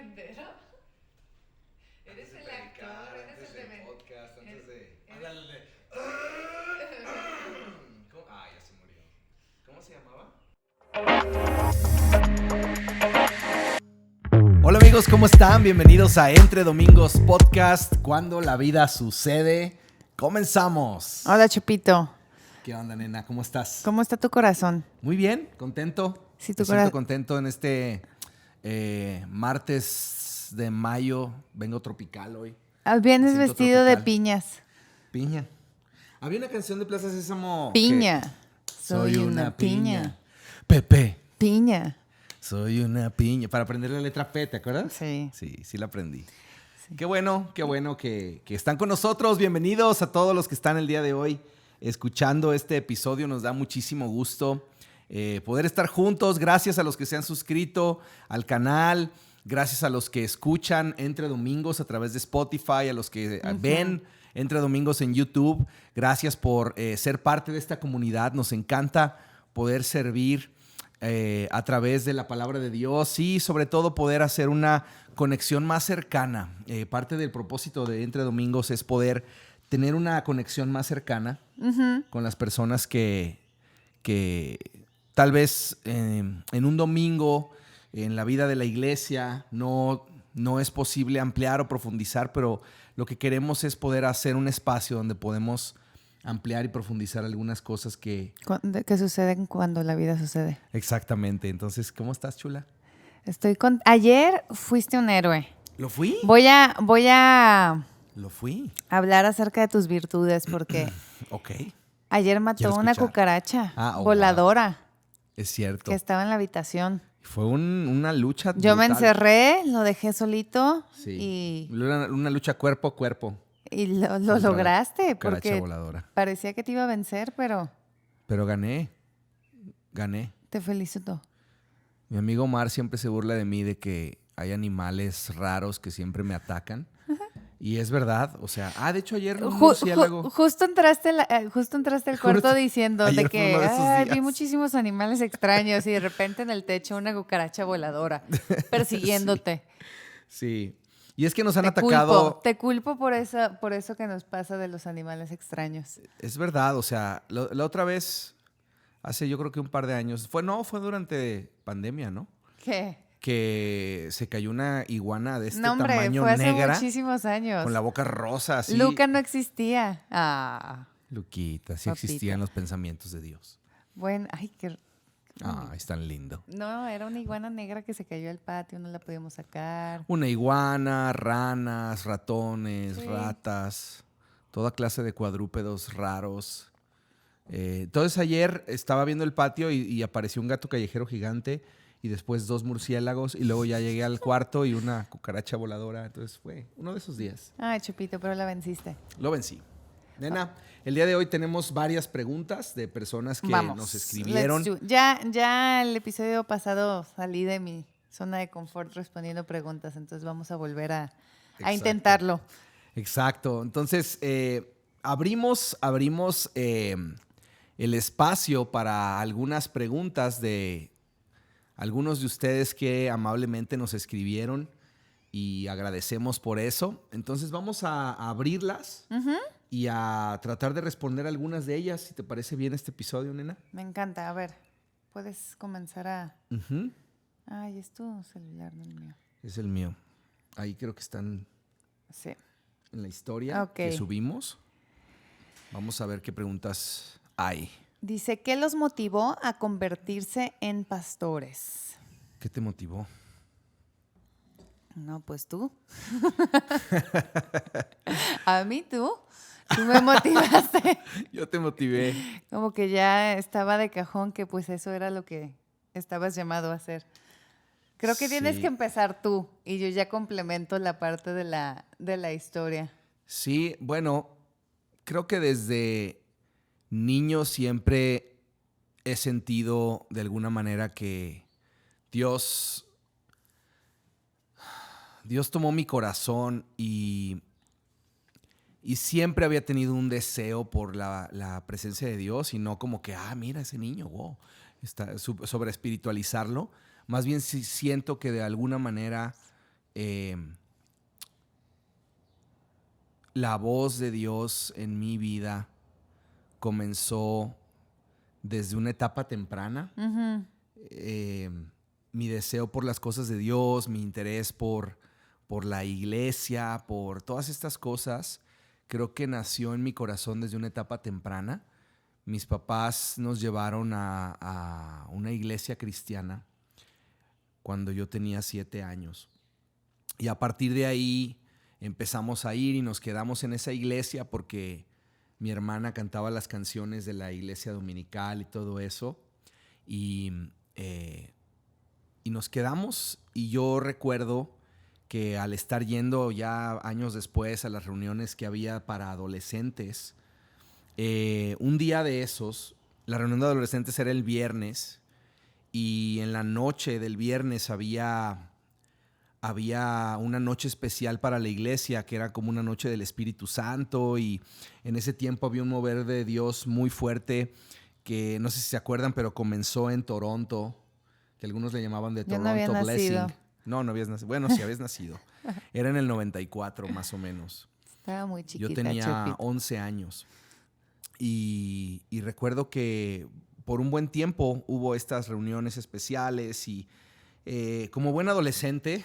mentero. Eres el actor, eres el de podcast, antes de... Ándale. Ya se murió. ¿Cómo se llamaba? Hola amigos, ¿cómo están? Bienvenidos a Entre Domingos Podcast, cuando la vida sucede. Comenzamos. Hola, Chupito. ¿Qué onda, nena? ¿Cómo estás? ¿Cómo está tu corazón? Muy bien, contento. Sí, Me siento contento en este martes de mayo. Vengo tropical hoy. Vienes Me siento vestido de tropical. piñas. Piña. Había una canción de Plaza Sésamo. Piña. Soy una piña. piña. Pepe. Piña. Soy una piña. Para aprender la letra P, ¿te acuerdas? Sí. Sí la aprendí. Sí. Qué bueno que están con nosotros. Bienvenidos a todos los que están el día de hoy escuchando este episodio. Nos da muchísimo gusto poder estar juntos. Gracias a los que se han suscrito al canal. Gracias a los que escuchan Entre Domingos a través de Spotify, a los que ven Entre Domingos en YouTube. Gracias por ser parte de esta comunidad. Nos encanta poder servir a través de la palabra de Dios y sobre todo poder hacer una conexión más cercana. Parte del propósito de Entre Domingos es poder tener una conexión más cercana con las personas que tal vez en un domingo en la vida de la iglesia no es posible ampliar o profundizar, pero lo que queremos es poder hacer un espacio donde podemos ampliar y profundizar algunas cosas que... ¿Qué suceden cuando la vida sucede? Exactamente. Entonces, ¿cómo estás, chula? Ayer fuiste un héroe. ¿Lo fui? Voy a Lo fui. hablar acerca de tus virtudes porque Ok. ayer mató Quiero una escuchar. cucaracha Wow. voladora Es cierto. que estaba en la habitación. Fue una lucha Yo me brutal. encerré, lo dejé solito Sí. Una lucha cuerpo a cuerpo. y lo Contra la lograste cucaracha porque voladora. parecía que te iba a vencer, pero Pero gané. te felicito. Mi amigo Omar siempre se burla de mí de que hay animales raros que siempre me atacan. Y es verdad. O sea, de hecho ayer un murciélago... Justo entraste al cuarto diciendo de ayer fue que uno de esos vi días". muchísimos animales extraños y de repente en el techo una cucaracha voladora persiguiéndote. Sí. Y es que nos han Te atacado... Te culpo por eso que nos pasa de los animales extraños. Es verdad, o sea, la otra vez, hace yo creo que un par de años, fue durante pandemia, ¿no? ¿Qué? Que se cayó una iguana de este No, hombre, tamaño fue hace negra, muchísimos años. con la boca rosa, así. Luca no existía. Luquita, sí Papita. existían los pensamientos de Dios. Bueno, ay, qué... Es tan lindo. No, era una iguana negra que se cayó al patio, no la podíamos sacar. Una iguana, ranas, ratones, Sí. ratas, toda clase de cuadrúpedos raros. Entonces ayer estaba viendo el patio y apareció un gato callejero gigante y después 2 murciélagos y luego ya llegué al cuarto y una cucaracha voladora. Entonces fue uno de esos días. Ay, Chupito, pero la venciste. Lo vencí. Nena, el día de hoy tenemos varias preguntas de personas que nos escribieron. Ya el episodio pasado salí de mi zona de confort respondiendo preguntas, entonces vamos a volver a Exacto. intentarlo. Exacto. Entonces, abrimos el espacio para algunas preguntas de algunos de ustedes que amablemente nos escribieron y agradecemos por eso. Entonces, vamos a abrirlas y a tratar de responder algunas de ellas, si te parece bien este episodio, nena. Me encanta. A ver, puedes comenzar a... Ujú. Ay, es tu celular, no el mío. Es el mío. Ahí creo que están Sí. en la historia Ok. que subimos. Vamos a ver qué preguntas hay. Dice, ¿qué los motivó a convertirse en pastores? ¿Qué te motivó? No, pues tú. A mí tú. Tú me motivaste. Yo te motivé. Como que ya estaba de cajón que pues eso era lo que estabas llamado a hacer. Creo que tienes Sí. que empezar tú y yo ya complemento la parte de la historia. Sí, bueno, creo que desde niño siempre he sentido de alguna manera que Dios tomó mi corazón y siempre había tenido un deseo por la presencia de Dios y no como que, mira ese niño, wow, sobre espiritualizarlo. Más bien sí siento que de alguna manera la voz de Dios en mi vida comenzó desde una etapa temprana. Ujú. Mi deseo por las cosas de Dios, mi interés por la iglesia, por todas estas cosas, creo que nació en mi corazón desde una etapa temprana. Mis papás nos llevaron a una iglesia cristiana cuando yo tenía 7 años. Y a partir de ahí empezamos a ir y nos quedamos en esa iglesia porque mi hermana cantaba las canciones de la iglesia dominical y todo eso. Y nos quedamos, y yo recuerdo que al estar yendo ya años después a las reuniones que había para adolescentes, un día de esos, la reunión de adolescentes era el viernes, y en la noche del viernes había una noche especial para la iglesia, que era como una noche del Espíritu Santo, y en ese tiempo había un mover de Dios muy fuerte que no sé si se acuerdan, pero comenzó en Toronto, que algunos le llamaban de Yo no había Toronto Blessing. nacido. No habías nacido. Bueno, sí habías nacido. Era en el 94 más o menos. Estaba muy chiquita. Yo tenía Chepito. 11 años. Y recuerdo que por un buen tiempo hubo estas reuniones especiales y como buen adolescente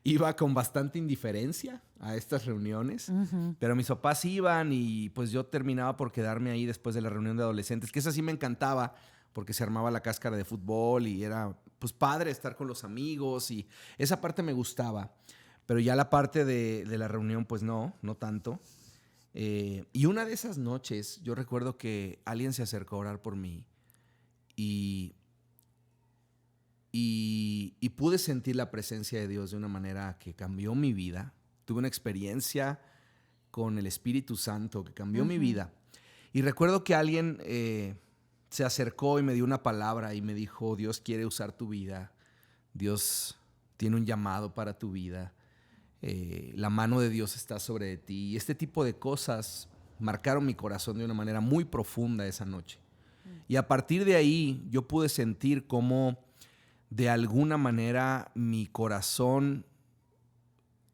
iba con bastante indiferencia a estas reuniones, pero mis papás iban y pues yo terminaba por quedarme ahí después de la reunión de adolescentes, que esa sí me encantaba porque se armaba la cáscara de fútbol y era pues padre estar con los amigos, y esa parte me gustaba, pero ya la parte de la reunión pues no tanto. Y una de esas noches yo recuerdo que alguien se acercó a orar por mí y pude sentir la presencia de Dios de una manera que cambió mi vida. Tuve una experiencia con el Espíritu Santo que cambió mi vida. Y recuerdo que alguien se acercó y me dio una palabra y me dijo: Dios quiere usar tu vida. Dios tiene un llamado para tu vida. La mano de Dios está sobre ti. Y este tipo de cosas marcaron mi corazón de una manera muy profunda esa noche. Y a partir de ahí yo pude sentir cómo de alguna manera mi corazón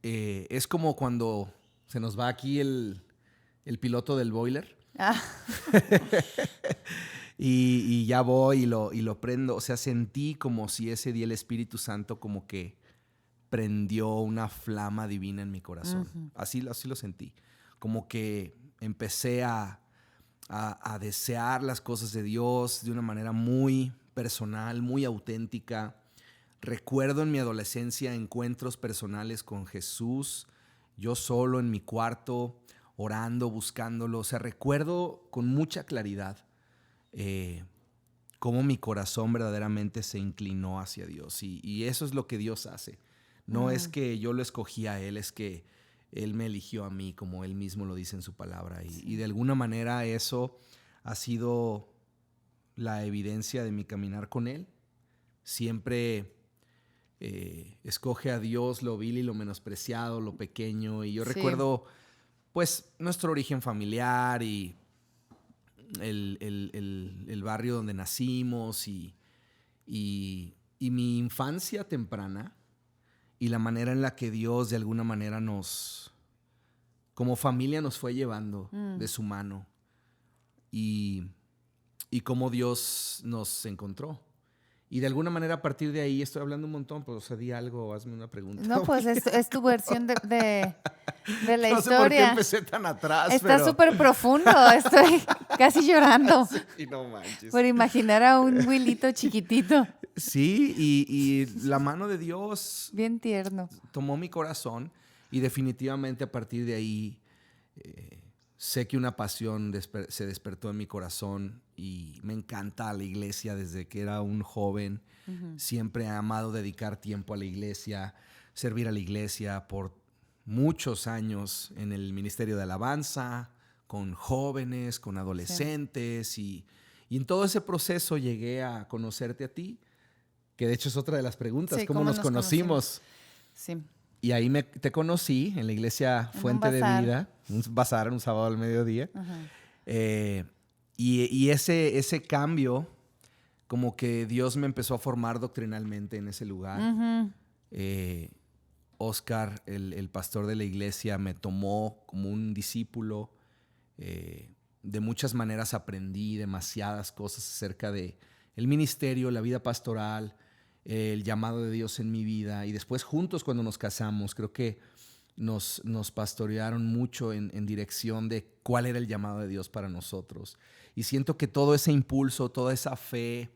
es como cuando se nos va aquí el piloto del boiler. Ah. y ya voy y lo prendo. O sea, sentí como si ese día el Espíritu Santo como que prendió una flama divina en mi corazón. Así lo sentí. Como que empecé a desear las cosas de Dios de una manera muy personal, muy auténtica. Recuerdo en mi adolescencia encuentros personales con Jesús, yo solo en mi cuarto, orando, buscándolo. O sea, recuerdo con mucha claridad cómo mi corazón verdaderamente se inclinó hacia Dios. Y eso es lo que Dios hace. No es que yo lo escogí a Él, es que Él me eligió a mí, como Él mismo lo dice en su palabra. Y de alguna manera eso ha sido la evidencia de mi caminar con Él. Siempre escoge a Dios lo vil y lo menospreciado, lo pequeño. Y yo recuerdo pues nuestro origen familiar y el barrio donde nacimos y mi infancia temprana y la manera en la que Dios de alguna manera como familia nos fue llevando de su mano y cómo Dios nos encontró. Y de alguna manera a partir de ahí, estoy hablando un montón, pero o sea, di algo, hazme una pregunta. No, pues es tu versión de la historia. No sé por qué empecé tan atrás, Está súper profundo, estoy casi llorando. Sí, no manches. Por imaginar a un Willito chiquitito. Sí, y la mano de Dios Bien tierno. tomó mi corazón y definitivamente a partir de ahí sé que una pasión se despertó en mi corazón y me encanta la iglesia desde que era un joven. Siempre he amado dedicar tiempo a la iglesia, servir a la iglesia por muchos años en el ministerio de alabanza, con jóvenes, con adolescentes y en todo ese proceso llegué a conocerte a ti, que de hecho es otra de las preguntas, Sí, ¿cómo nos conocimos? Sí. Y ahí te conocí en la iglesia Fuente de Vida, un bazar, un sábado al mediodía. Y ese cambio, como que Dios me empezó a formar doctrinalmente en ese lugar. Oscar, el pastor de la iglesia, me tomó como un discípulo. De muchas maneras aprendí demasiadas cosas acerca de el ministerio, la vida pastoral, el llamado de Dios en mi vida. Y después juntos cuando nos casamos, creo que nos pastorearon mucho en dirección de cuál era el llamado de Dios para nosotros. Y siento que todo ese impulso, toda esa fe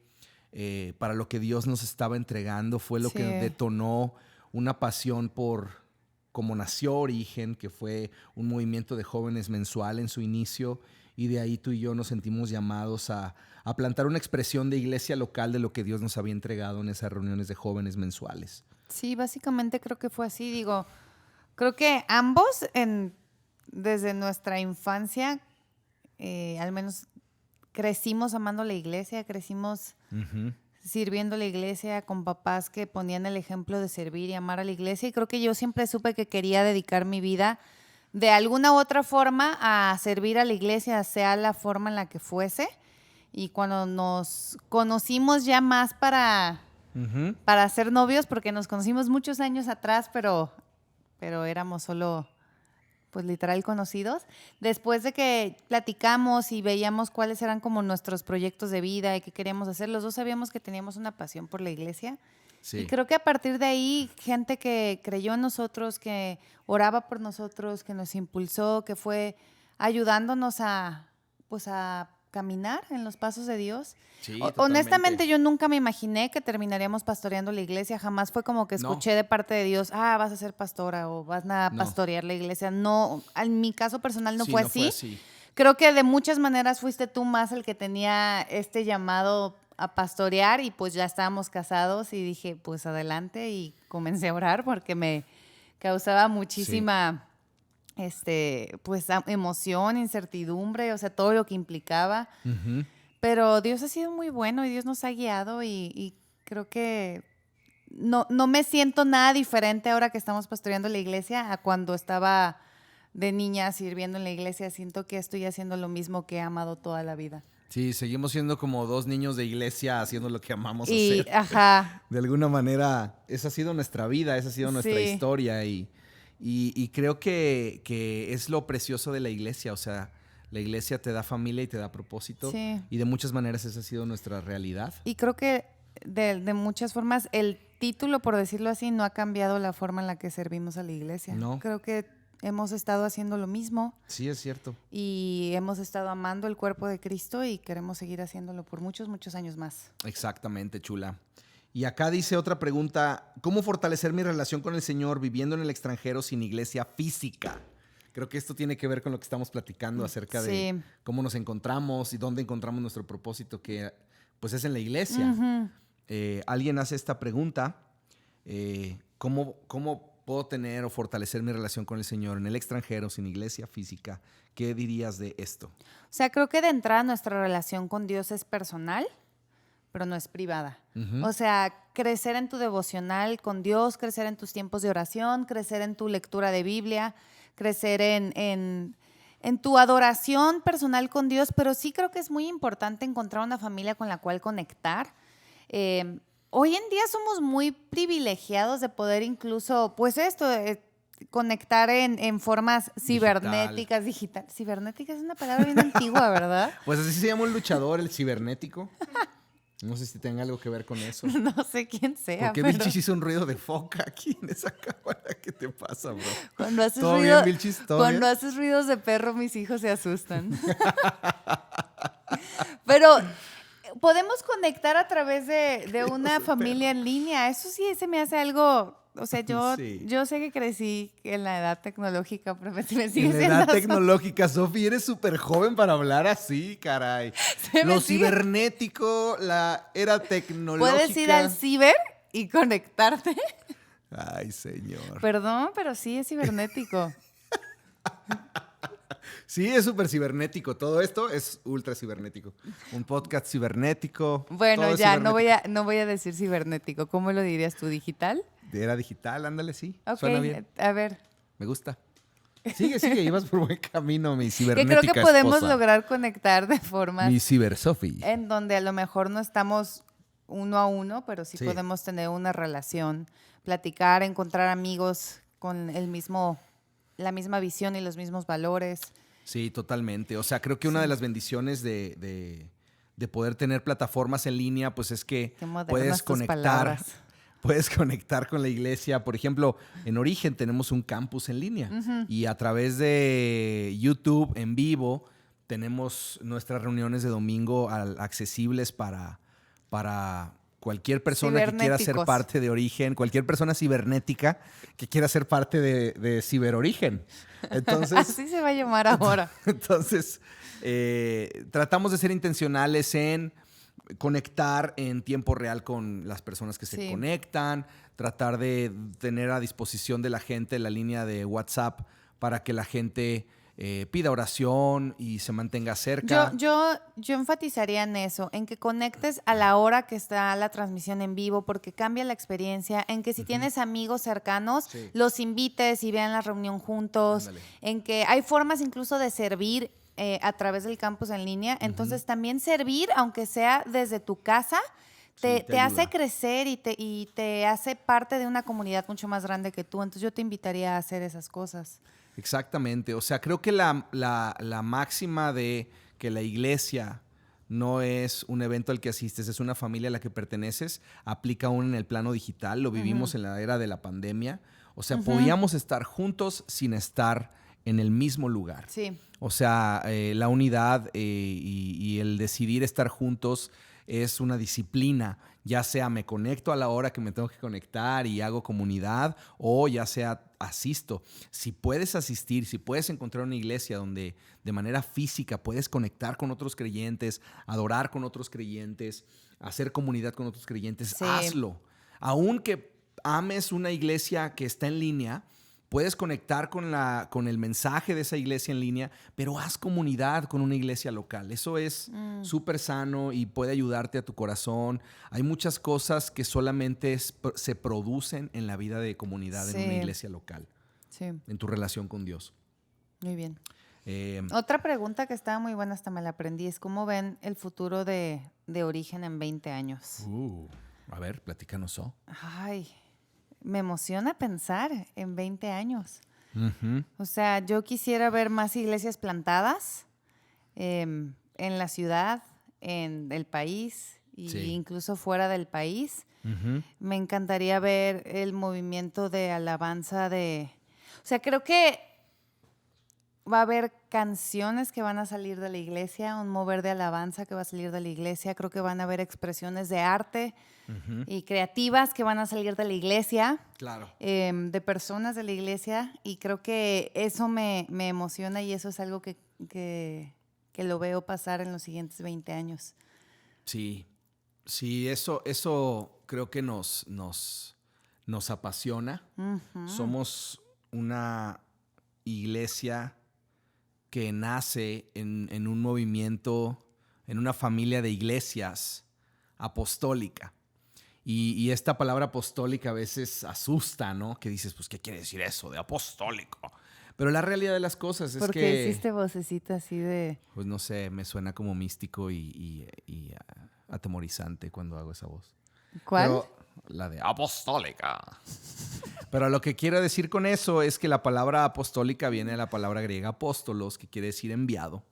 para lo que Dios nos estaba entregando fue lo que detonó una pasión por cómo nació Origen, que fue un movimiento de jóvenes mensual en su inicio, y de ahí tú y yo nos sentimos llamados a plantar una expresión de iglesia local de lo que Dios nos había entregado en esas reuniones de jóvenes mensuales. Sí, básicamente creo que fue así. Digo, creo que ambos, desde nuestra infancia, al menos crecimos amando la iglesia, crecimos sirviendo a la iglesia con papás que ponían el ejemplo de servir y amar a la iglesia. Y creo que yo siempre supe que quería dedicar mi vida de alguna u otra forma a servir a la iglesia, sea la forma en la que fuese. Y cuando nos conocimos ya más para ser novios, porque nos conocimos muchos años atrás, pero éramos solo, pues literal conocidos. Después de que platicamos y veíamos cuáles eran como nuestros proyectos de vida y qué queríamos hacer, los dos sabíamos que teníamos una pasión por la iglesia. Sí. Y creo que a partir de ahí, gente que creyó en nosotros, que oraba por nosotros, que nos impulsó, que fue ayudándonos a caminar en los pasos de Dios. Sí, honestamente, yo nunca me imaginé que terminaríamos pastoreando la iglesia. Jamás fue como que escuché de parte de Dios, vas a ser pastora o vas a pastorear la iglesia. No, en mi caso personal no fue así. Creo que de muchas maneras fuiste tú más el que tenía este llamado a pastorear, y pues ya estábamos casados y dije, pues adelante, y comencé a orar porque me causaba muchísima emoción, incertidumbre, o sea, todo lo que implicaba. Pero Dios ha sido muy bueno y Dios nos ha guiado, y creo que no me siento nada diferente ahora que estamos pastoreando la iglesia a cuando estaba de niña sirviendo en la iglesia. Siento que estoy haciendo lo mismo que he amado toda la vida. Sí, seguimos siendo como dos niños de iglesia haciendo lo que amamos hacer. Ajá. De alguna manera, esa ha sido nuestra vida, esa ha sido nuestra historia, y creo que es lo precioso de la iglesia. O sea, la iglesia te da familia y te da propósito, y de muchas maneras esa ha sido nuestra realidad. Y creo que de muchas formas el título, por decirlo así, no ha cambiado la forma en la que servimos a la iglesia. No. Creo que hemos estado haciendo lo mismo. Sí, es cierto. Y hemos estado amando el cuerpo de Cristo y queremos seguir haciéndolo por muchos, muchos años más. Exactamente, chula. Y acá dice otra pregunta: ¿cómo fortalecer mi relación con el Señor viviendo en el extranjero sin iglesia física? Creo que esto tiene que ver con lo que estamos platicando acerca de cómo nos encontramos y dónde encontramos nuestro propósito, que pues es en la iglesia. Alguien hace esta pregunta: ¿cómo puedo tener o fortalecer mi relación con el Señor en el extranjero sin iglesia física? ¿Qué dirías de esto? O sea, creo que de entrada nuestra relación con Dios es personal, pero no es privada. O sea, crecer en tu devocional con Dios, crecer en tus tiempos de oración, crecer en tu lectura de Biblia, crecer en tu adoración personal con Dios, pero sí creo que es muy importante encontrar una familia con la cual conectar. Hoy en día somos muy privilegiados de poder incluso, pues conectar en formas cibernéticas, digital. Cibernética es una palabra bien antigua, ¿verdad? Pues así se llama un luchador, el cibernético. No sé si tenga algo que ver con eso. No sé quién sea. ¿Por qué Vilchis hizo un ruido de foca aquí en esa cámara? ¿Qué te pasa, bro? Cuando haces ¿Todo ruido, bien, Vilchis? cuando haces ruidos de perro, mis hijos se asustan. Pero podemos conectar a través de una familia en línea. Eso sí se me hace algo. O sea, yo sé que crecí en la edad tecnológica, pero me sigue siendo. En la edad tecnológica, Sofi, eres súper joven para hablar así, caray. Lo cibernético, la era tecnológica. Puedes ir al ciber y conectarte. Ay, señor. Perdón, pero sí es cibernético. Sí, es súper cibernético. Todo esto es ultra cibernético. Un podcast cibernético. Bueno, ya, no voy a decir cibernético. ¿Cómo lo dirías tú? ¿Digital? Era digital, ándale, sí. Ok, suena bien. A ver. Me gusta. Sigue, ibas por buen camino, mi cibernética que creo que podemos esposa. lograr conectar de formas... Mi cibersofi. En donde a lo mejor no estamos uno a uno, pero sí Sí. podemos tener una relación, platicar, encontrar amigos con la misma visión y los mismos valores. Sí, totalmente. O sea, creo que una de las bendiciones de poder tener plataformas en línea, pues es que Qué modernas puedes tus conectar, palabras. puedes conectar con la iglesia. Por ejemplo, en Origen tenemos un campus en línea y a través de YouTube en vivo tenemos nuestras reuniones de domingo accesibles para cualquier persona que quiera ser Cibernéticos. parte de Origen, cualquier persona cibernética que quiera ser parte de Ciberorigen. Entonces, Así se va a llamar ahora. entonces, tratamos de ser intencionales en conectar en tiempo real con las personas que se Sí. conectan, tratar de tener a disposición de la gente la línea de WhatsApp para que la gente pida oración y se mantenga cerca. Yo enfatizaría en eso, en que conectes a la hora que está la transmisión en vivo, porque cambia la experiencia, en que si tienes amigos cercanos, Sí. los invites y vean la reunión juntos, Ándale. en que hay formas incluso de servir a través del campus en línea, entonces también servir, aunque sea desde tu casa, Sí, te hace ayuda. crecer y te hace parte de una comunidad mucho más grande que tú, entonces yo te invitaría a hacer esas cosas. Exactamente. O sea, creo que la máxima de que la iglesia no es un evento al que asistes, es una familia a la que perteneces, aplica aún en el plano digital. Lo vivimos en la era de la pandemia. O sea, podíamos estar juntos sin estar en el mismo lugar. Sí. O sea, la unidad y el decidir estar juntos es una disciplina, ya sea me conecto a la hora que me tengo que conectar y hago comunidad, o ya sea asisto. Si puedes asistir, si puedes encontrar una iglesia donde de manera física puedes conectar con otros creyentes, adorar con otros creyentes, hacer comunidad con otros creyentes, Sí. hazlo. Aunque ames una iglesia que está en línea, puedes conectar con el mensaje de esa iglesia en línea, pero haz comunidad con una iglesia local. Eso es súper sano y puede ayudarte a tu corazón. Hay muchas cosas que solamente se producen en la vida de comunidad en Sí. una iglesia local, Sí, en tu relación con Dios. muy bien. Eh, Otra pregunta que estaba muy buena, hasta me la aprendí, es ¿cómo ven el futuro de Origen en 20 años? a ver, platícanos. Ay, me emociona pensar en 20 años. Ujú. O sea, yo quisiera ver más iglesias plantadas en la ciudad, en el país e Sí. incluso fuera del país. Ujú. Me encantaría ver el movimiento de alabanza O sea, creo que va a haber canciones que van a salir de la iglesia, un mover de alabanza que va a salir de la iglesia. Creo que van a haber expresiones de arte y creativas que van a salir de la iglesia, Claro. de personas de la iglesia. Y creo que eso me emociona y eso es algo que lo veo pasar en los siguientes 20 años. Sí, sí, eso creo que nos apasiona. Somos una iglesia que nace en un movimiento, en una familia de iglesias apostólica. Y esta palabra apostólica a veces asusta, ¿no? Que dices, pues, ¿qué quiere decir eso de apostólico? Pero la realidad de las cosas es Porque que... hiciste vocecita así de... Pues no sé, me suena como místico y atemorizante cuando hago esa voz. ¿Cuál? Pero la de apostólica. Pero lo que quiero decir con eso es que la palabra apostólica viene de la palabra griega apóstolos, que quiere decir enviado.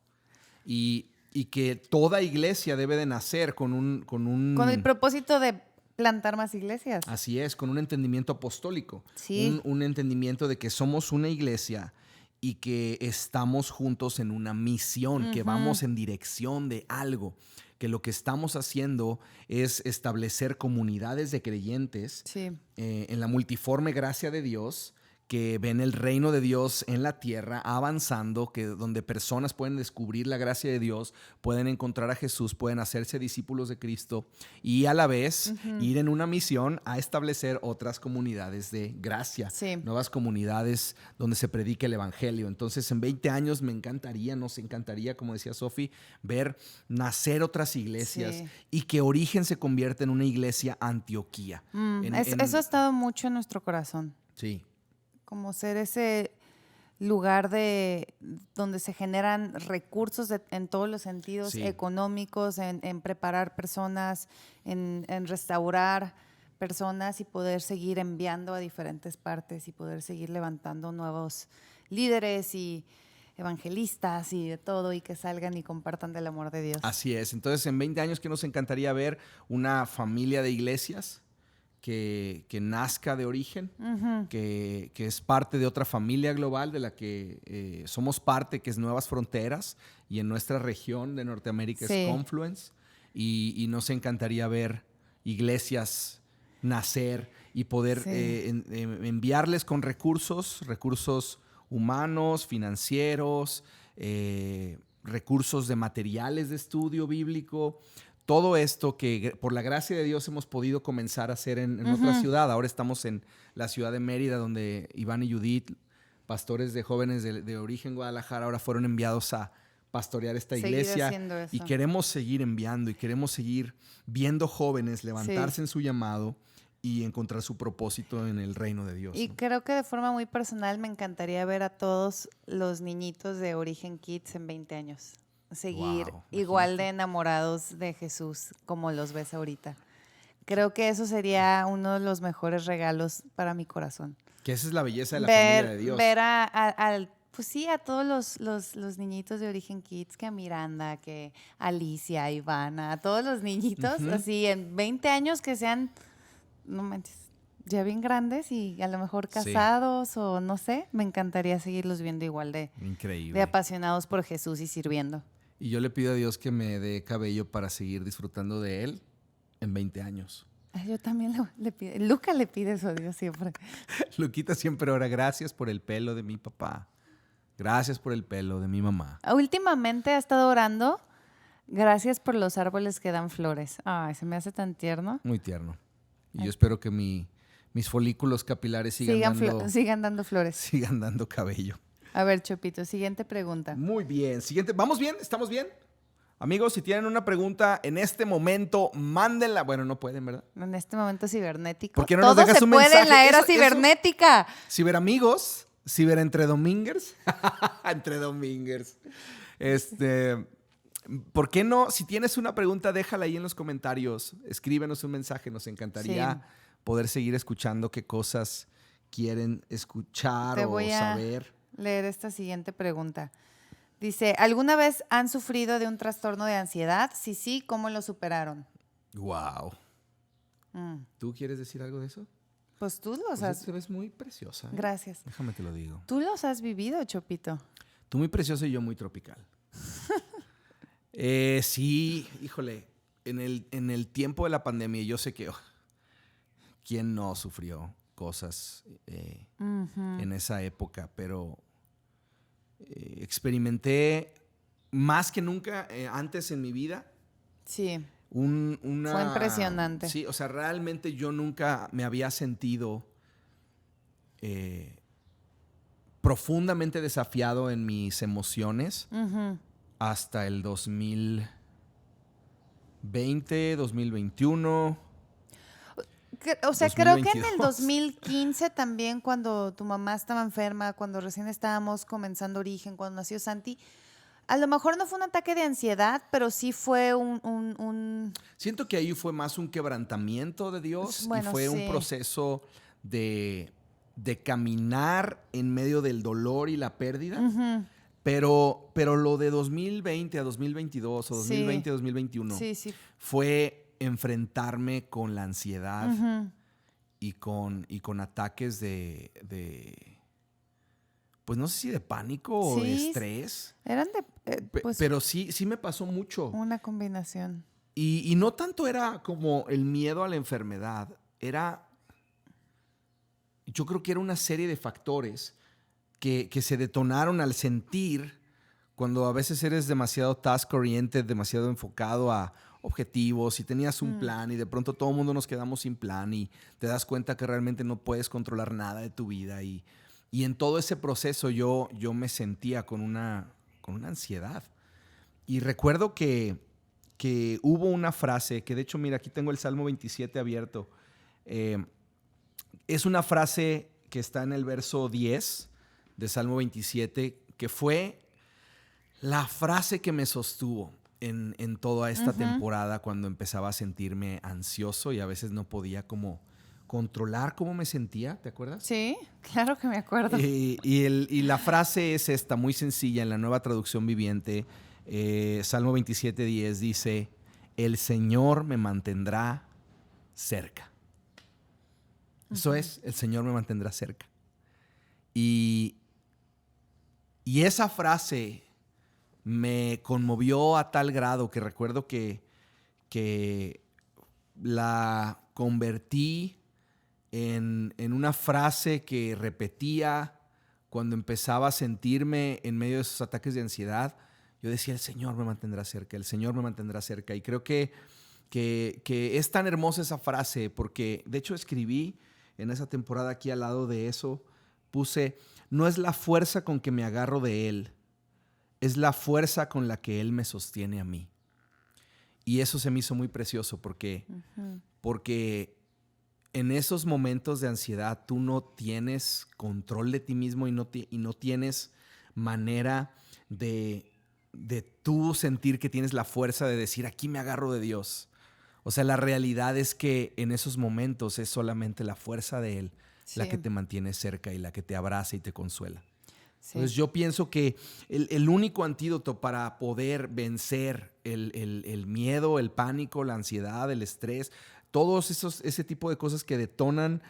Y que toda iglesia debe de nacer con Con el propósito de plantar más iglesias. Así es, con un entendimiento apostólico. Sí. Un entendimiento de que somos una iglesia y que estamos juntos en una misión, que vamos en dirección de algo, que lo que estamos haciendo es establecer comunidades de creyentes Sí. en la multiforme gracia de Dios, que ven el reino de Dios en la tierra avanzando, donde personas pueden descubrir la gracia de Dios, pueden encontrar a Jesús, pueden hacerse discípulos de Cristo y a la vez ir en una misión a establecer otras comunidades de gracia, Sí. nuevas comunidades donde se predique el evangelio. Entonces, en 20 años nos encantaría, como decía Sofi, ver nacer otras iglesias Sí. y que Origen se convierta en una iglesia Antioquía. Eso ha estado mucho en nuestro corazón. Sí. Como ser ese lugar donde se generan recursos en todos los sentidos, Sí. económicos, en preparar personas, en restaurar personas y poder seguir enviando a diferentes partes y poder seguir levantando nuevos líderes y evangelistas y de todo, y que salgan y compartan del amor de Dios. Así es. Entonces, en 20 años, ¿qué nos encantaría ver? Una familia de iglesias que nazca de origen, que es parte de otra familia global de la que somos parte, que es Nuevas Fronteras, y en nuestra región de Norteamérica Sí. es Confluence. Y nos encantaría ver iglesias nacer y poder Sí. enviarles con recursos humanos, financieros, recursos de materiales de estudio bíblico, todo esto que por la gracia de Dios hemos podido comenzar a hacer en otra ciudad. Ahora estamos en la ciudad de Mérida, donde Iván y Judith, pastores de jóvenes de origen Guadalajara, ahora fueron enviados a pastorear esta Seguir iglesia. haciendo eso. Y queremos seguir enviando y queremos seguir viendo jóvenes levantarse en su llamado y encontrar su propósito en el reino de Dios. Y ¿no? creo que de forma muy personal me encantaría ver a todos los niñitos de Origen Kids en 20 años. Seguir Wow, igual imagínate. de enamorados de Jesús como los ves ahorita. Creo que eso sería uno de los mejores regalos para mi corazón. Que esa es la belleza de la familia de Dios. Ver pues sí, a todos los niñitos de Origen Kids, que a Miranda, que a Alicia, a Ivana, a todos los niñitos, así en 20 años que sean, no manches, ya bien grandes y a lo mejor casados o no sé, me encantaría seguirlos viendo igual de Increíble. apasionados por Jesús y sirviendo. Y yo le pido a Dios que me dé cabello para seguir disfrutando de Él en 20 años. Ay, yo también le pido, Luca le pide eso a Dios siempre. Luquita siempre ora, gracias por el pelo de mi papá. Gracias por el pelo de mi mamá. Últimamente ha estado orando, gracias por los árboles que dan flores. Ay, se me hace tan tierno. Muy tierno. Y yo espero que mis folículos capilares sigan Sigan dando flores. sigan dando cabello. A ver, Chopito, siguiente pregunta. Muy bien. Siguiente. ¿Vamos bien? ¿Estamos bien? Amigos, si tienen una pregunta en este momento, mándenla. Bueno, no pueden, ¿verdad? En este momento cibernético. ¿Por qué no nos Todo dejas se un puede en la mensaje? era Eso- cibernética. Ciberamigos, ciberentredomingers. Entre domingers. ¿Por qué no? Si tienes una pregunta, déjala ahí en los comentarios. Escríbenos un mensaje. Nos encantaría poder seguir escuchando qué cosas quieren escuchar Te o voy a saber. leer esta siguiente pregunta. Dice, ¿alguna vez han sufrido de un trastorno de ansiedad? Si sí, ¿cómo lo superaron? Wow. Mm, ¿Tú quieres decir algo de eso? Pues tú los Pues has... te ves muy preciosa. Gracias. Déjame te lo digo. Tú los has vivido, Chopito. Tú muy preciosa y yo muy tropical. Sí, híjole, en el tiempo de la pandemia yo sé que quién no sufrió cosas en esa época, pero experimenté más que nunca antes en mi vida Sí. una... Fue impresionante. Sí, o sea, realmente yo nunca me había sentido profundamente desafiado en mis emociones Ujú. hasta el 2020, 2021. O sea, creo que en el 2022. 2015 también, cuando tu mamá estaba enferma, cuando recién estábamos comenzando Origen, cuando nació Santi, a lo mejor no fue un ataque de ansiedad, pero sí fue un Siento que ahí fue más un quebrantamiento de Dios Bueno, y fue un sí. proceso de caminar en medio del dolor y la pérdida. Pero lo de 2020 a 2022 o 2020 a 2021 Sí, sí. fue enfrentarme con la ansiedad Ujú. y con ataques pues no sé si de pánico o de Sí, estrés. Eran de, pues, Pero sí me pasó mucho. una combinación. Y no tanto era como el miedo a la enfermedad, yo creo que era una serie de factores que se detonaron al sentir cuando a veces eres demasiado task-oriented, demasiado enfocado a objetivos y tenías un plan y de pronto todo el mundo nos quedamos sin plan y te das cuenta que realmente no puedes controlar nada de tu vida y en todo ese proceso yo me sentía con una ansiedad. Y recuerdo que hubo una frase, que de hecho, mira, aquí tengo el Salmo 27 abierto. Es una frase que está en el verso 10 de Salmo 27, que fue la frase que me sostuvo en toda esta temporada cuando empezaba a sentirme ansioso y a veces no podía como controlar cómo me sentía, ¿te acuerdas? Sí, claro que me acuerdo. Y la frase es esta, muy sencilla, en la Nueva Traducción Viviente, Salmo 27:10 dice, el Señor me mantendrá cerca. Eso es, el Señor me mantendrá cerca. Y esa frase me conmovió a tal grado que recuerdo que la convertí en una frase que repetía cuando empezaba a sentirme en medio de esos ataques de ansiedad. Yo decía, el Señor me mantendrá cerca, el Señor me mantendrá cerca. Y creo que es tan hermosa esa frase porque, de hecho, escribí en esa temporada aquí al lado de eso, puse, no es la fuerza con que me agarro de Él, es la fuerza con la que Él me sostiene a mí. Y eso se me hizo muy precioso porque en esos momentos de ansiedad tú no tienes control de ti mismo y no tienes manera de tú sentir que tienes la fuerza de decir, aquí me agarro de Dios. O sea, la realidad es que en esos momentos es solamente la fuerza de Él la que te mantiene cerca y la que te abraza y te consuela. Sí. Entonces yo pienso que el único antídoto para poder vencer el miedo, el pánico, la ansiedad, el estrés, todos ese tipo de cosas que detonan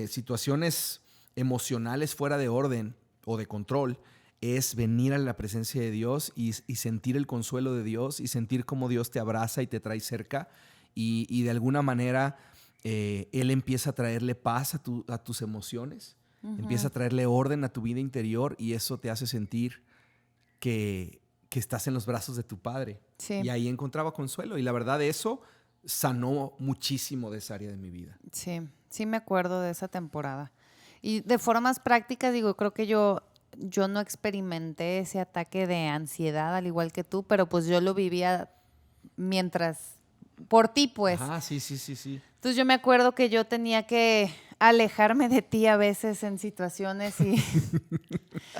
situaciones emocionales fuera de orden o de control, es venir a la presencia de Dios y sentir el consuelo de Dios y sentir cómo Dios te abraza y te trae cerca y de alguna manera Él empieza a traerle paz a tus emociones. Empieza a traerle orden a tu vida interior y eso te hace sentir que estás en los brazos de tu Padre. Sí. Y ahí encontraba consuelo. Y la verdad, eso sanó muchísimo de esa área de mi vida. Sí, sí me acuerdo de esa temporada. Y de formas prácticas, digo, creo que yo no experimenté ese ataque de ansiedad al igual que tú, pero pues yo lo vivía por ti, pues. Ah, sí. Entonces yo me acuerdo que yo tenía que alejarme de ti a veces en situaciones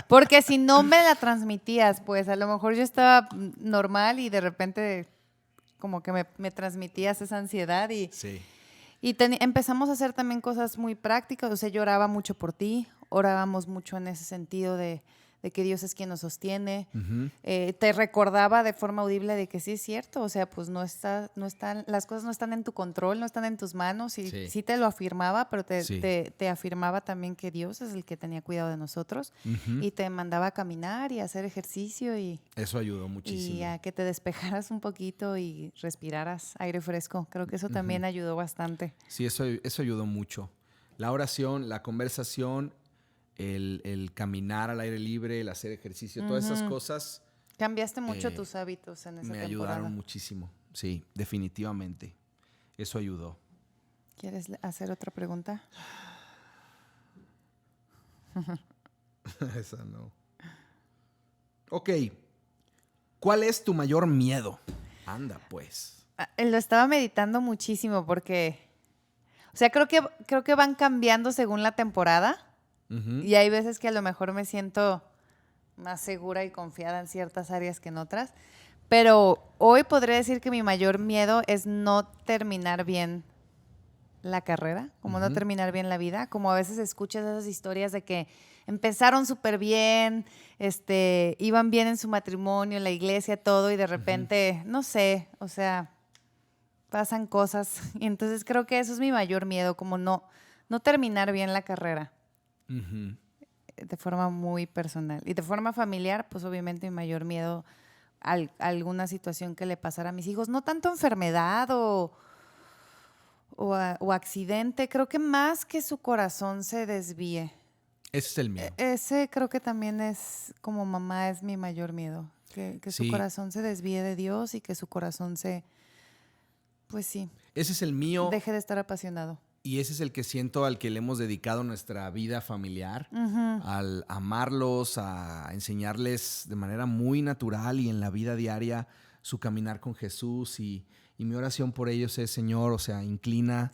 porque si no me la transmitías, pues a lo mejor yo estaba normal y de repente como que me transmitías esa ansiedad y empezamos a hacer también cosas muy prácticas. O sea, yo oraba mucho por ti, orábamos mucho en ese sentido de que Dios es quien nos sostiene. Te recordaba de forma audible de que sí es cierto, o sea, pues las cosas no están en tu control, no están en tus manos, y sí te lo afirmaba, pero te afirmaba también que Dios es el que tenía cuidado de nosotros, y te mandaba a caminar y a hacer ejercicio y eso ayudó muchísimo. Y a que te despejaras un poquito y respiraras aire fresco. Creo que eso también ayudó bastante. Sí, eso ayudó mucho. La oración, la conversación, el caminar al aire libre, el hacer ejercicio, todas esas cosas. Cambiaste mucho tus hábitos en esa temporada. Me ayudaron muchísimo, sí, definitivamente. Eso ayudó. ¿Quieres hacer otra pregunta? Esa no. Ok. ¿Cuál es tu mayor miedo? Anda, pues. Lo estaba meditando muchísimo porque, o sea, creo que van cambiando según la temporada. Y hay veces que a lo mejor me siento más segura y confiada en ciertas áreas que en otras. Pero hoy podría decir que mi mayor miedo es no terminar bien la carrera, como no terminar bien la vida. Como a veces escuchas esas historias de que empezaron súper bien, iban bien en su matrimonio, en la iglesia, todo, y de repente, no sé, o sea, pasan cosas. Y entonces creo que eso es mi mayor miedo, como no terminar bien la carrera. De forma muy personal. Y de forma familiar, pues obviamente mi mayor miedo a alguna situación que le pasara a mis hijos. No tanto enfermedad o accidente, creo que más que su corazón se desvíe. Ese es el miedo. Ese creo que también es, como mamá, es mi mayor miedo. Que su corazón se desvíe de Dios y que su corazón pues sí. Ese es el mío. Deje de estar apasionado. Y ese es el que siento al que le hemos dedicado nuestra vida familiar, al amarlos, a enseñarles de manera muy natural y en la vida diaria su caminar con Jesús. Y mi oración por ellos es, Señor, o sea, inclina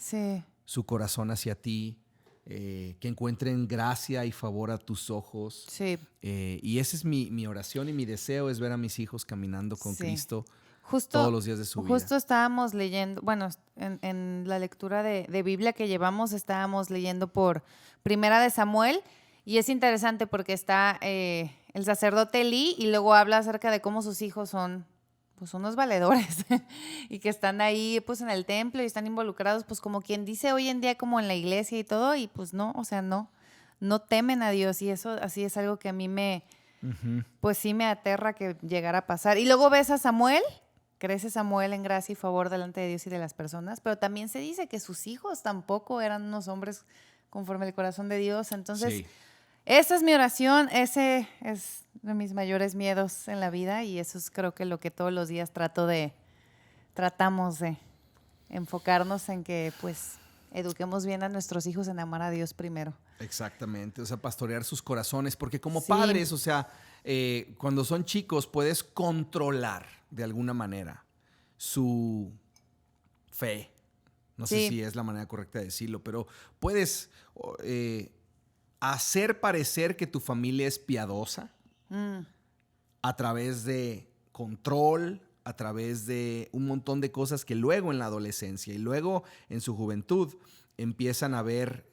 su corazón hacia ti, que encuentren gracia y favor a tus ojos. Sí. Y esa es mi oración y mi deseo, es ver a mis hijos caminando con Sí. Cristo Justo, todos los días de su vida. justo estábamos leyendo, bueno, en la lectura de Biblia que llevamos, estábamos leyendo por Primera de Samuel, y es interesante porque está el sacerdote Elí y luego habla acerca de cómo sus hijos son pues unos valedores y que están ahí pues en el templo y están involucrados pues como quien dice hoy en día como en la iglesia y todo, y pues no, o sea, no temen a Dios, y eso así es algo que a mí pues sí me aterra que llegara a pasar. Y luego ves a Samuel. Crece Samuel en gracia y favor delante de Dios y de las personas, pero también se dice que sus hijos tampoco eran unos hombres conforme al corazón de Dios. Entonces, Sí. esa es mi oración, ese es de mis mayores miedos en la vida, y eso es creo que lo que todos los días tratamos de enfocarnos en que pues eduquemos bien a nuestros hijos en amar a Dios primero. Exactamente, o sea, pastorear sus corazones, porque como Sí. padres, o sea, cuando son chicos puedes controlar de alguna manera su fe. No sé Sí. si es la manera correcta de decirlo, pero puedes hacer parecer que tu familia es piadosa a través de control, a través de un montón de cosas que luego en la adolescencia y luego en su juventud empiezan a ver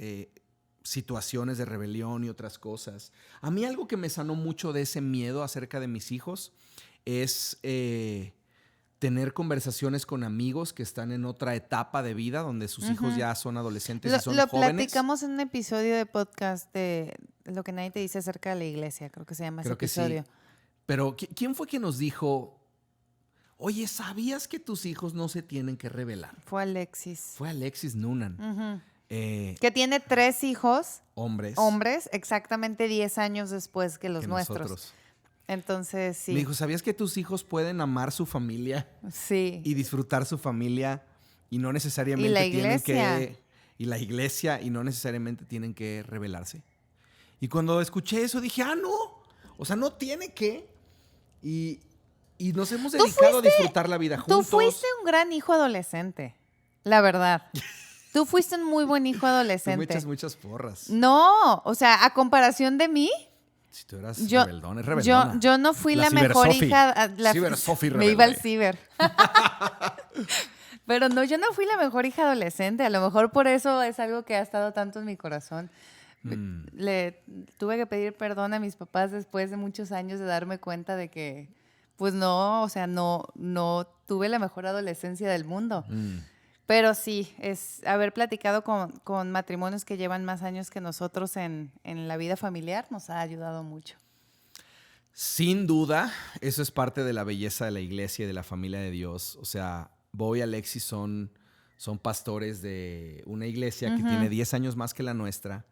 situaciones de rebelión y otras cosas. A mí algo que me sanó mucho de ese miedo acerca de mis hijos es tener conversaciones con amigos que están en otra etapa de vida donde sus hijos ya son adolescentes y son Lo jóvenes. platicamos en un episodio de podcast de Lo que nadie te dice acerca de la iglesia, creo que se llama Creo ese que sí. episodio. Pero ¿quién fue que nos dijo, oye, ¿sabías que tus hijos no se tienen que rebelar? Fue Alexis. Fue Alexis Noonan. Ujú. Que tiene 3 hijos, hombres, exactamente 10 años después que los que nuestros. nosotros. Entonces, sí. Me dijo, ¿sabías que tus hijos pueden amar su familia Sí. y disfrutar su familia y no necesariamente Y la tienen iglesia. que... Y la iglesia y no necesariamente tienen que rebelarse? Y cuando escuché eso dije, no. O sea, no tiene que. Y nos hemos dedicado a disfrutar la vida juntos. Tú fuiste un gran hijo adolescente, la verdad. Tú fuiste un muy buen hijo Tú me adolescente. echas muchas porras. No, o sea, a comparación de mí, Si tú eras yo, rebeldón, es rebeldona. yo no fui la mejor cibersofi. hija. Cibersofi Me iba al rebelde. ciber. Pero no, yo no fui la mejor hija adolescente. A lo mejor por eso es algo que ha estado tanto en mi corazón. Le tuve que pedir perdón a mis papás después de muchos años de darme cuenta de que, pues no, o sea, no tuve la mejor adolescencia del mundo. Pero sí, es haber platicado con matrimonios que llevan más años que nosotros en la vida familiar nos ha ayudado mucho. Sin duda, eso es parte de la belleza de la iglesia y de la familia de Dios. O sea, Bo y Alexis son pastores de una iglesia que tiene 10 años más que la nuestra.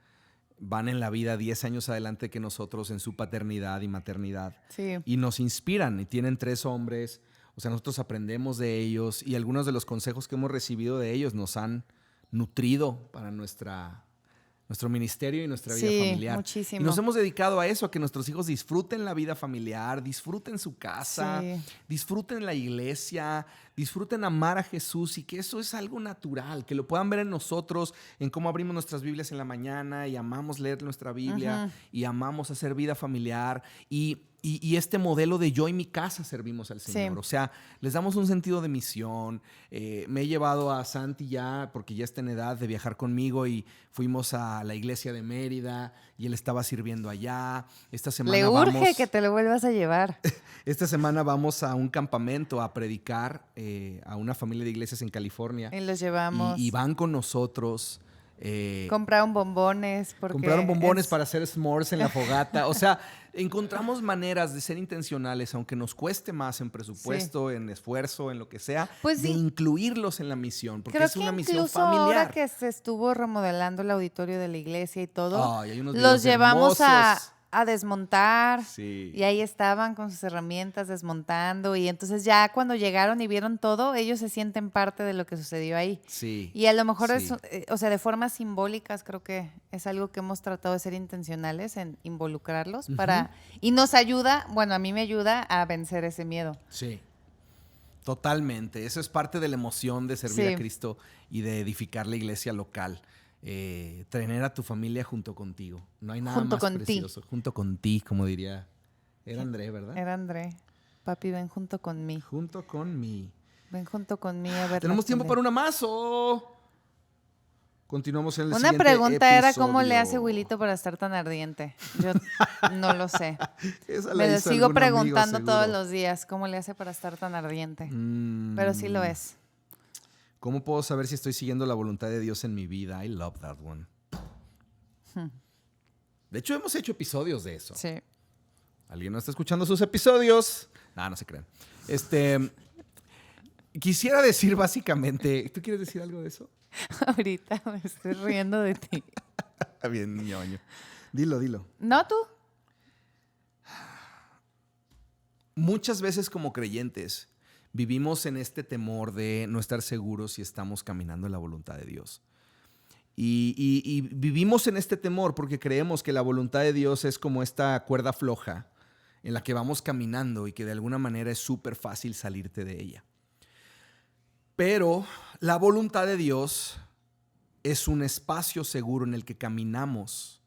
Van en la vida 10 años adelante que nosotros en su paternidad y maternidad. Sí. Y nos inspiran y tienen 3 hombres. O sea, nosotros aprendemos de ellos y algunos de los consejos que hemos recibido de ellos nos han nutrido para nuestro ministerio y nuestra vida familiar. Muchísimo. Y nos hemos dedicado a eso, a que nuestros hijos disfruten la vida familiar, disfruten su casa, disfruten la iglesia, disfruten amar a Jesús, y que eso es algo natural, que lo puedan ver en nosotros, en cómo abrimos nuestras Biblias en la mañana y amamos leer nuestra Biblia y amamos hacer vida familiar y este modelo de yo y mi casa servimos al Señor. Sí. O sea, les damos un sentido de misión. Me he llevado a Santi ya, porque ya está en edad de viajar conmigo, y fuimos a la iglesia de Mérida y él estaba sirviendo allá. Esta semana Le urge que te lo vuelvas a llevar. Esta semana vamos a un campamento a predicar a una familia de iglesias en California. Y los llevamos. Y van con nosotros. Compraron bombones. Compraron bombones para hacer s'mores en la fogata. O sea, encontramos maneras de ser intencionales, aunque nos cueste más en presupuesto, en esfuerzo, en lo que sea, Pues de sí. incluirlos en la misión, porque Creo es una que misión incluso ahora familiar. que se estuvo remodelando el auditorio de la iglesia y todo, Ay, hay unos los videos llevamos hermosos. a desmontar. Sí. Y ahí estaban con sus herramientas desmontando. Y entonces ya cuando llegaron y vieron todo, ellos se sienten parte de lo que sucedió ahí. Sí. Y a lo mejor Sí. o sea, de formas simbólicas creo que es algo que hemos tratado de ser intencionales en involucrarlos y nos ayuda, bueno, a mí me ayuda a vencer ese miedo. Sí, totalmente. Eso es parte de la emoción de servir Sí. a Cristo y de edificar la iglesia local. tener a tu familia junto contigo. No hay nada Junto más con precioso. Junto con ti, como diría. Era André, ¿verdad? Era André. Papi, ven junto con mí. Junto con mí. Ven junto con mí a ver. ¿Tenemos tiempo para una más o continuamos en el Una siguiente pregunta era cómo le episodio? hace Wilito para estar tan ardiente. Yo no lo sé. Esa la Me lo hizo sigo algún amigo, preguntando seguro. todos los días cómo le hace para estar tan ardiente. Pero sí lo es. ¿Cómo puedo saber si estoy siguiendo la voluntad de Dios en mi vida? I love that one. De hecho, hemos hecho episodios de eso. Sí. ¿Alguien no está escuchando sus episodios? No se crean. Quisiera decir básicamente... ¿Tú quieres decir algo de eso? Ahorita me estoy riendo de ti. Bien, ñoño. Dilo. ¿No tú? Muchas veces como creyentes vivimos en este temor de no estar seguros si estamos caminando en la voluntad de Dios. Y vivimos en este temor porque creemos que la voluntad de Dios es como esta cuerda floja en la que vamos caminando y que de alguna manera es súper fácil salirte de ella. Pero la voluntad de Dios es un espacio seguro en el que caminamos.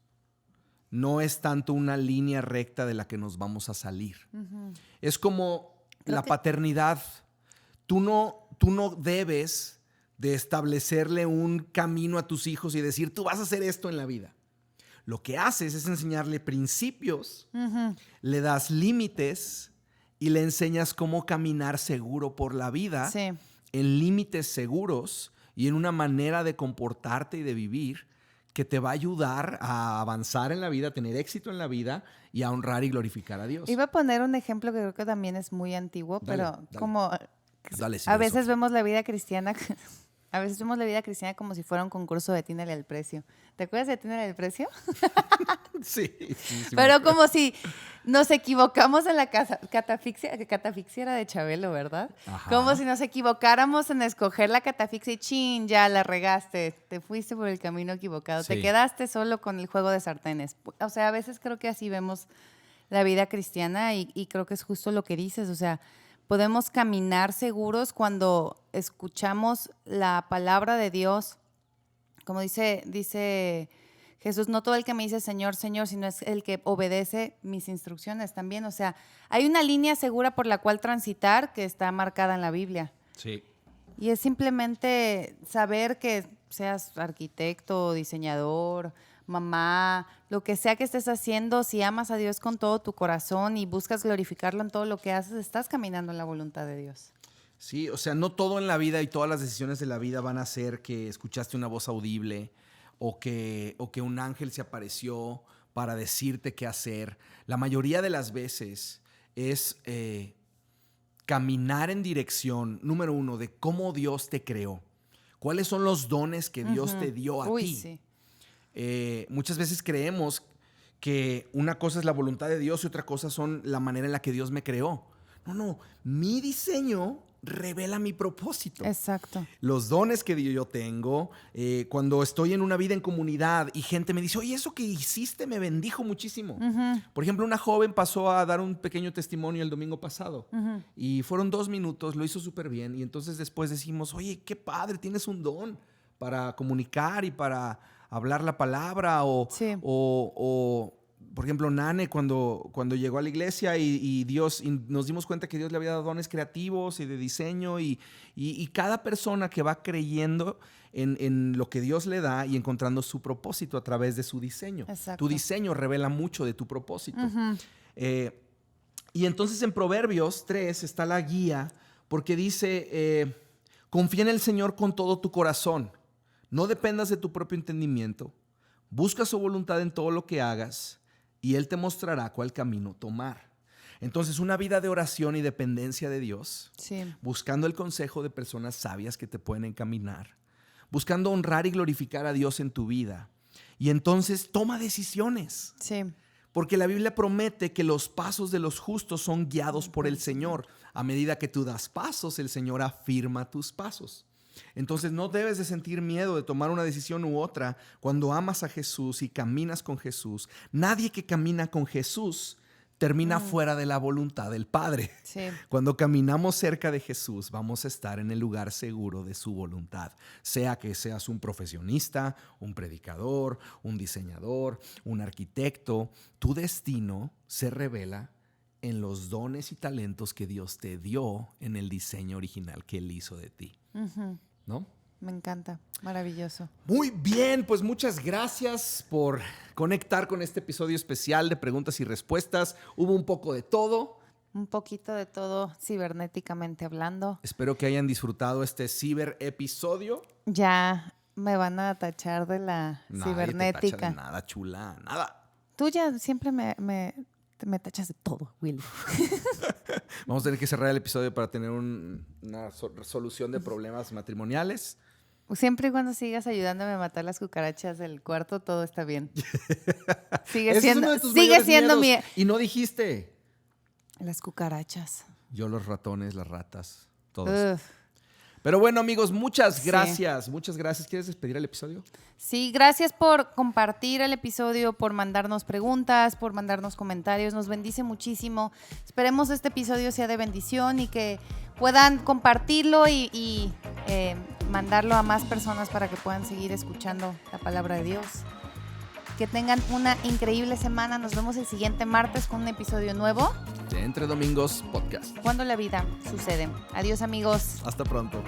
No es tanto una línea recta de la que nos vamos a salir. Uh-huh. Es como la paternidad. Tú no debes de establecerle un camino a tus hijos y decir, tú vas a hacer esto en la vida. Lo que haces es enseñarle principios, uh-huh, le das límites y le enseñas cómo caminar seguro por la vida, sí, en límites seguros y en una manera de comportarte y de vivir que te va a ayudar a avanzar en la vida, a tener éxito en la vida y a honrar y glorificar a Dios. Iba a poner un ejemplo que creo que también es muy antiguo, pero como Dale, a veces vemos la vida cristiana... A veces vemos la vida cristiana como si fuera un concurso de Atínale al precio. ¿Te acuerdas de Atínale al precio? Sí. Pero como si nos equivocamos en la catafixia, que catafixia era de Chabelo, ¿verdad? Ajá. Como si nos equivocáramos en escoger la catafixia y chin, ya la regaste, te fuiste por el camino equivocado, sí, te quedaste solo con el juego de sartenes. O sea, a veces creo que así vemos la vida cristiana y creo que es justo lo que dices, o sea, podemos caminar seguros cuando escuchamos la palabra de Dios. Como dice Jesús, no todo el que me dice Señor, Señor, sino es el que obedece mis instrucciones también. O sea, hay una línea segura por la cual transitar que está marcada en la Biblia. Sí. Y es simplemente saber que seas arquitecto, diseñador, mamá, lo que sea que estés haciendo, si amas a Dios con todo tu corazón y buscas glorificarlo en todo lo que haces, estás caminando en la voluntad de Dios. Sí, o sea, no todo en la vida y todas las decisiones de la vida van a ser que escuchaste una voz audible o que un ángel se apareció para decirte qué hacer. La mayoría de las veces es caminar en dirección, número uno, de cómo Dios te creó. ¿Cuáles son los dones que Dios te dio a ti? Sí. Muchas veces creemos que una cosa es la voluntad de Dios y otra cosa son la manera en la que Dios me creó. No, mi diseño revela mi propósito. Exacto. Los dones que yo tengo, cuando estoy en una vida en comunidad y gente me dice, oye, eso que hiciste me bendijo muchísimo. Uh-huh. Por ejemplo, una joven pasó a dar un pequeño testimonio el domingo pasado, uh-huh, y fueron 2 minutos, lo hizo súper bien y entonces después decimos, oye, qué padre, tienes un don para comunicar y para hablar la palabra sí, o por ejemplo, Nane cuando llegó a la iglesia y nos dimos cuenta que Dios le había dado dones creativos y de diseño y cada persona que va creyendo en lo que Dios le da y encontrando su propósito a través de su diseño. Exacto. Tu diseño revela mucho de tu propósito. Uh-huh. Y entonces en Proverbios 3 está la guía porque dice, confía en el Señor con todo tu corazón. No dependas de tu propio entendimiento. Busca su voluntad en todo lo que hagas y Él te mostrará cuál camino tomar. Entonces, una vida de oración y dependencia de Dios, sí, buscando el consejo de personas sabias que te pueden encaminar, buscando honrar y glorificar a Dios en tu vida. Y entonces, toma decisiones. Sí. Porque la Biblia promete que los pasos de los justos son guiados por el Señor. A medida que tú das pasos, el Señor afirma tus pasos. Entonces no debes de sentir miedo de tomar una decisión u otra cuando amas a Jesús y caminas con Jesús. Nadie que camina con Jesús termina fuera de la voluntad del Padre. Sí. Cuando caminamos cerca de Jesús, vamos a estar en el lugar seguro de su voluntad. Sea que seas un profesionista, un predicador, un diseñador, un arquitecto, tu destino se revela en los dones y talentos que Dios te dio en el diseño original que Él hizo de ti. Ujú. ¿No? Me encanta. Maravilloso. Muy bien, pues muchas gracias por conectar con este episodio especial de preguntas y respuestas. Hubo un poco de todo. Un poquito de todo cibernéticamente hablando. Espero que hayan disfrutado este ciber episodio. Ya me van a tachar de la Nadie cibernética. te tacha de nada, chula, nada. Tú ya siempre me tachas de todo, Willy. Vamos a tener que cerrar el episodio para tener una solución de problemas matrimoniales. Siempre y cuando sigas ayudándome a matar las cucarachas del cuarto, todo está bien. Sigue Ese es siendo, uno de tus sigue mayores siendo mi... miedos. Y no dijiste. Las cucarachas. Yo los ratones, las ratas, todos. Uf. Pero bueno, amigos, muchas Sí. gracias. Muchas gracias. ¿Quieres despedir el episodio? Sí, gracias por compartir el episodio, por mandarnos preguntas, por mandarnos comentarios. Nos bendice muchísimo. Esperemos este episodio sea de bendición y que puedan compartirlo y mandarlo a más personas para que puedan seguir escuchando la palabra de Dios. Que tengan una increíble semana. Nos vemos el siguiente martes con un episodio nuevo. De Entre Domingos Podcast. Cuando la vida sucede. Adiós, amigos. Hasta pronto.